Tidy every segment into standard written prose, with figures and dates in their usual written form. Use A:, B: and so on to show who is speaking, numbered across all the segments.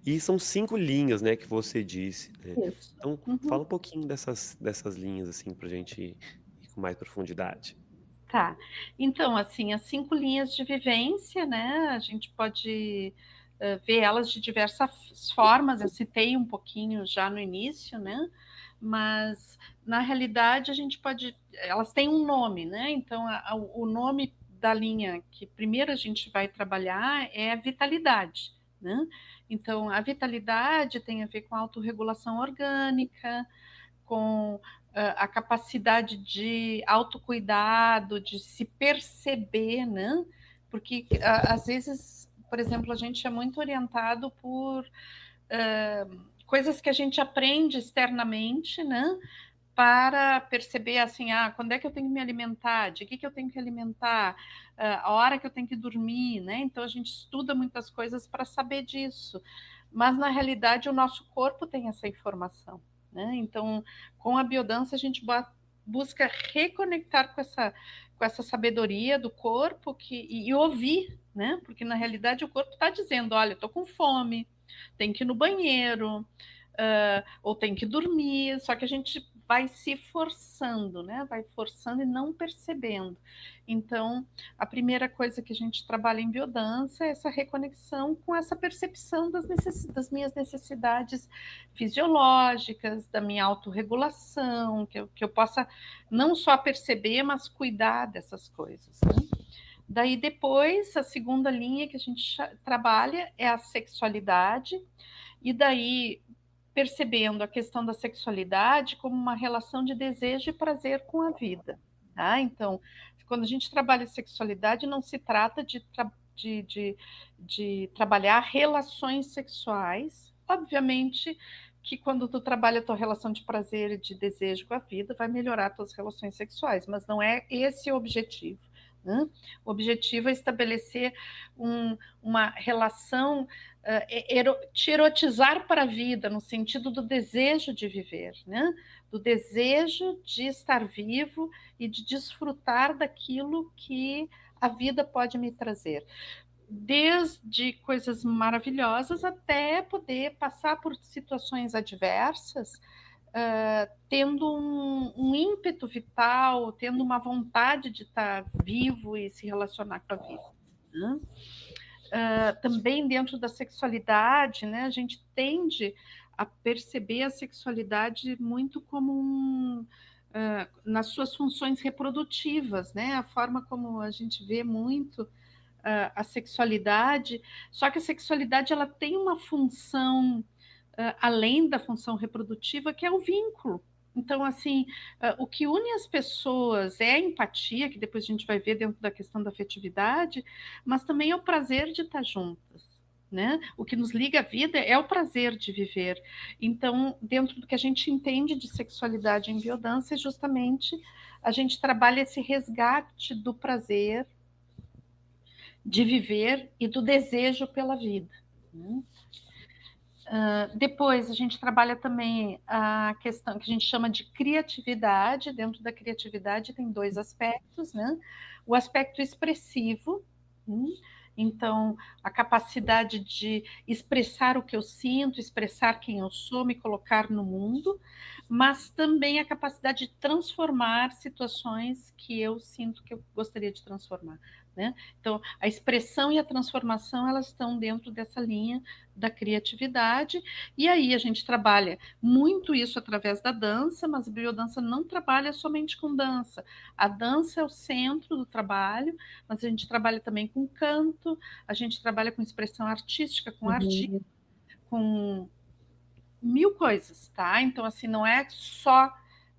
A: E são 5 linhas, né, que você disse, né.
B: Isso.
A: Então
B: Uhum.
A: fala um pouquinho dessas linhas, assim, pra gente ir com mais profundidade.
B: Tá. Então, assim, as 5 linhas de vivência, né, a gente pode, ver elas de diversas formas, eu citei um pouquinho já no início, né, mas na realidade a gente pode elas têm um nome, né, então o nome da linha que primeiro a gente vai trabalhar é a vitalidade, né. Então a vitalidade tem a ver com a autorregulação orgânica, com a capacidade de autocuidado, de se perceber, né? Porque às vezes, por exemplo, a gente é muito orientado por coisas que a gente aprende externamente, né? Para perceber assim, quando é que eu tenho que me alimentar, de que eu tenho que alimentar, a hora que eu tenho que dormir, né? Então a gente estuda muitas coisas para saber disso, mas na realidade o nosso corpo tem essa informação, né? Então com a biodança a gente busca reconectar com essa sabedoria do corpo e ouvir, né? Porque na realidade o corpo está dizendo, olha, estou com fome, tem que ir no banheiro, ou tem que dormir, só que a gente vai se forçando, né? Vai forçando e não percebendo. Então, a primeira coisa que a gente trabalha em biodança é essa reconexão com essa percepção das minhas necessidades fisiológicas, da minha autorregulação, que eu possa não só perceber, mas cuidar dessas coisas, né? Daí depois, a segunda linha que a gente trabalha é a sexualidade, e daí percebendo a questão da sexualidade como uma relação de desejo e prazer com a vida. Tá? Então, quando a gente trabalha sexualidade, não se trata de trabalhar relações sexuais. Obviamente que quando tu trabalha a tua relação de prazer e de desejo com a vida, vai melhorar as tuas relações sexuais, mas não é esse o objetivo. Né? O objetivo é estabelecer uma relação te erotizar para a vida, no sentido do desejo de viver, né? Do desejo de estar vivo e de desfrutar daquilo que a vida pode me trazer. Desde coisas maravilhosas até poder passar por situações adversas, tendo um ímpeto vital, tendo uma vontade de estar vivo e se relacionar com a vida. Né? Também dentro da sexualidade, né, a gente tende a perceber a sexualidade muito como nas suas funções reprodutivas, né, a forma como a gente vê muito a sexualidade, só que a sexualidade ela tem uma função além da função reprodutiva, que é o vínculo. Então, assim, o que une as pessoas é a empatia, que depois a gente vai ver dentro da questão da afetividade, mas também é o prazer de estar juntas. Né? O que nos liga à vida é o prazer de viver. Então, dentro do que a gente entende de sexualidade em biodança, é justamente a gente trabalha esse resgate do prazer de viver e do desejo pela vida. Né? Depois, a gente trabalha também a questão que a gente chama de criatividade. Dentro da criatividade tem dois aspectos, né? O aspecto expressivo, então, a capacidade de expressar o que eu sinto, expressar quem eu sou, me colocar no mundo, mas também a capacidade de transformar situações que eu sinto que eu gostaria de transformar, né? Então, a expressão e a transformação, elas estão dentro dessa linha da criatividade, e aí a gente trabalha muito isso através da dança, mas a biodança não trabalha somente com dança. A dança é o centro do trabalho, mas a gente trabalha também com canto, a gente trabalha com expressão artística, com arte,
C: Uhum.
B: com mil coisas, tá? Então, assim, não é só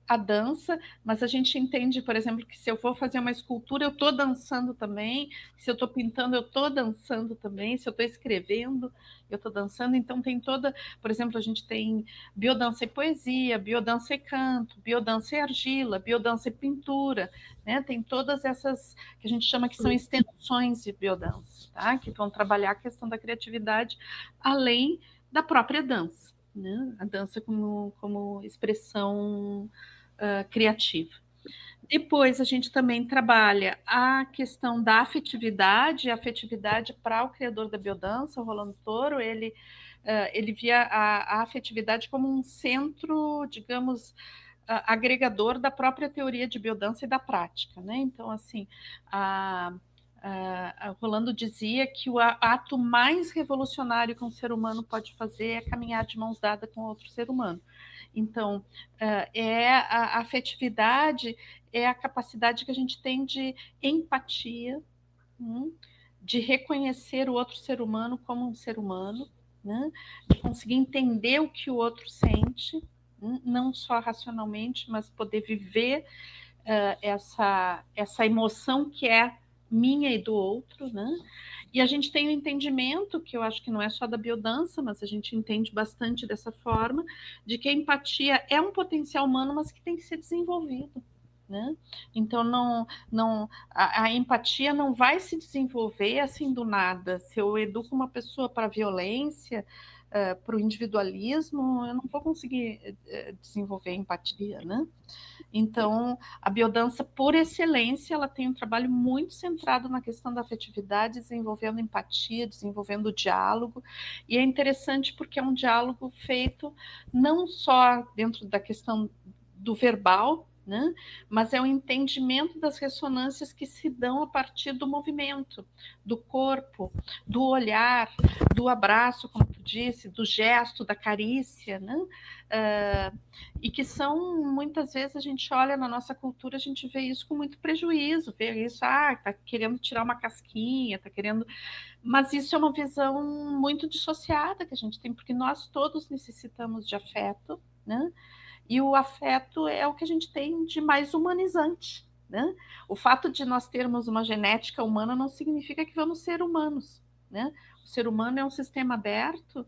B: a dança, mas a gente entende, por exemplo, que se eu for fazer uma escultura, eu estou dançando também, se eu estou pintando, eu estou dançando também, se eu estou escrevendo, eu estou dançando. Então tem toda, por exemplo, a gente tem biodança e poesia, biodança e canto, biodança e argila, biodança e pintura, né? Tem todas essas que a gente chama que são extensões de biodança, tá? Que vão trabalhar a questão da criatividade além da própria dança, né? A dança como expressão criativa. Depois a gente também trabalha a questão da afetividade, a afetividade para o criador da biodança, o Rolando Toro, ele ele via a afetividade como um centro, digamos, agregador da própria teoria de biodança e da prática, né? Então, assim, a Rolando dizia que o ato mais revolucionário que um ser humano pode fazer é caminhar de mãos dadas com outro ser humano. Então, a afetividade é a capacidade que a gente tem de empatia, de reconhecer o outro ser humano como um ser humano, né? De conseguir entender o que o outro sente, não só racionalmente, mas poder viver essa emoção que é minha e do outro, né? E a gente tem o entendimento, que eu acho que não é só da biodança, mas a gente entende bastante dessa forma, de que a empatia é um potencial humano, mas que tem que ser desenvolvido. Né? Então, a empatia não vai se desenvolver assim do nada. Se eu educo uma pessoa para a violência, para o individualismo, eu não vou conseguir desenvolver empatia, né? Então, a biodança, por excelência, ela tem um trabalho muito centrado na questão da afetividade, desenvolvendo empatia, desenvolvendo diálogo. E é interessante porque é um diálogo feito não só dentro da questão do verbal, né? Mas é o entendimento das ressonâncias que se dão a partir do movimento, do corpo, do olhar, do abraço, como tu disse, do gesto, da carícia, né? E que são, muitas vezes, a gente olha na nossa cultura, a gente vê isso com muito prejuízo, vê isso, tá querendo tirar uma casquinha, tá querendo... Mas isso é uma visão muito dissociada que a gente tem, porque nós todos necessitamos de afeto, né? E o afeto é o que a gente tem de mais humanizante, né? O fato de nós termos uma genética humana não significa que vamos ser humanos, né? O ser humano é um sistema aberto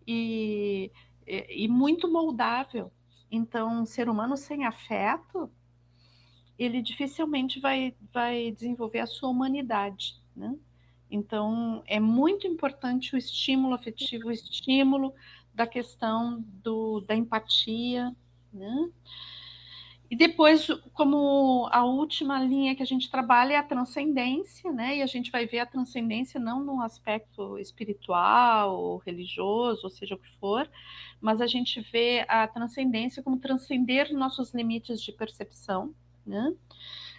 B: e, e muito moldável. Então, um ser humano sem afeto, ele dificilmente vai desenvolver a sua humanidade, né? Então, é muito importante o estímulo afetivo, o estímulo da questão da empatia, né? E depois, como a última linha que a gente trabalha é a transcendência, né? E a gente vai ver a transcendência não num aspecto espiritual, ou religioso, ou seja o que for, mas a gente vê a transcendência como transcender nossos limites de percepção, né?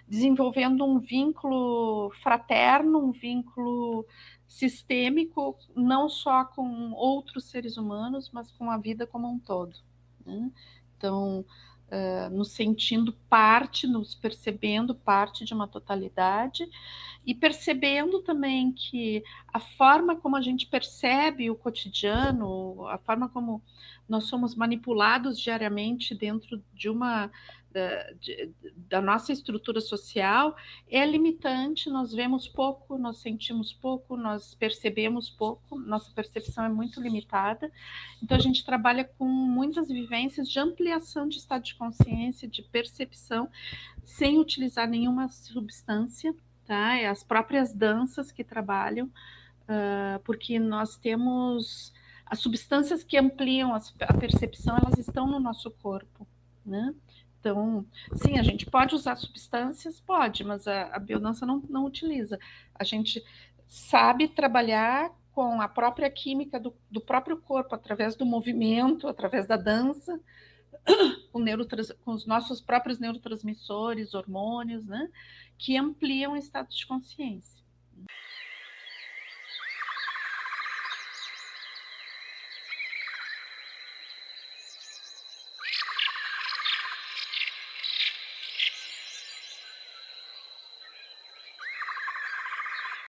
B: Desenvolvendo um vínculo fraterno, um vínculo sistêmico, não só com outros seres humanos, mas com a vida como um todo, né? Então, nos sentindo parte, nos percebendo parte de uma totalidade e percebendo também que a forma como a gente percebe o cotidiano, a forma como nós somos manipulados diariamente dentro de da nossa estrutura social é limitante, nós vemos pouco, nós sentimos pouco, nós percebemos pouco, nossa percepção é muito limitada. Então, a gente trabalha com muitas vivências de ampliação de estado de consciência, de percepção, sem utilizar nenhuma substância, tá? É as próprias danças que trabalham, porque nós temos as substâncias que ampliam a percepção, elas estão no nosso corpo, né? Então, sim, a gente pode usar substâncias, pode, mas a biodança não utiliza. A gente sabe trabalhar com a própria química do próprio corpo, através do movimento, através da dança, com os nossos próprios neurotransmissores, hormônios, né, que ampliam o estado de consciência.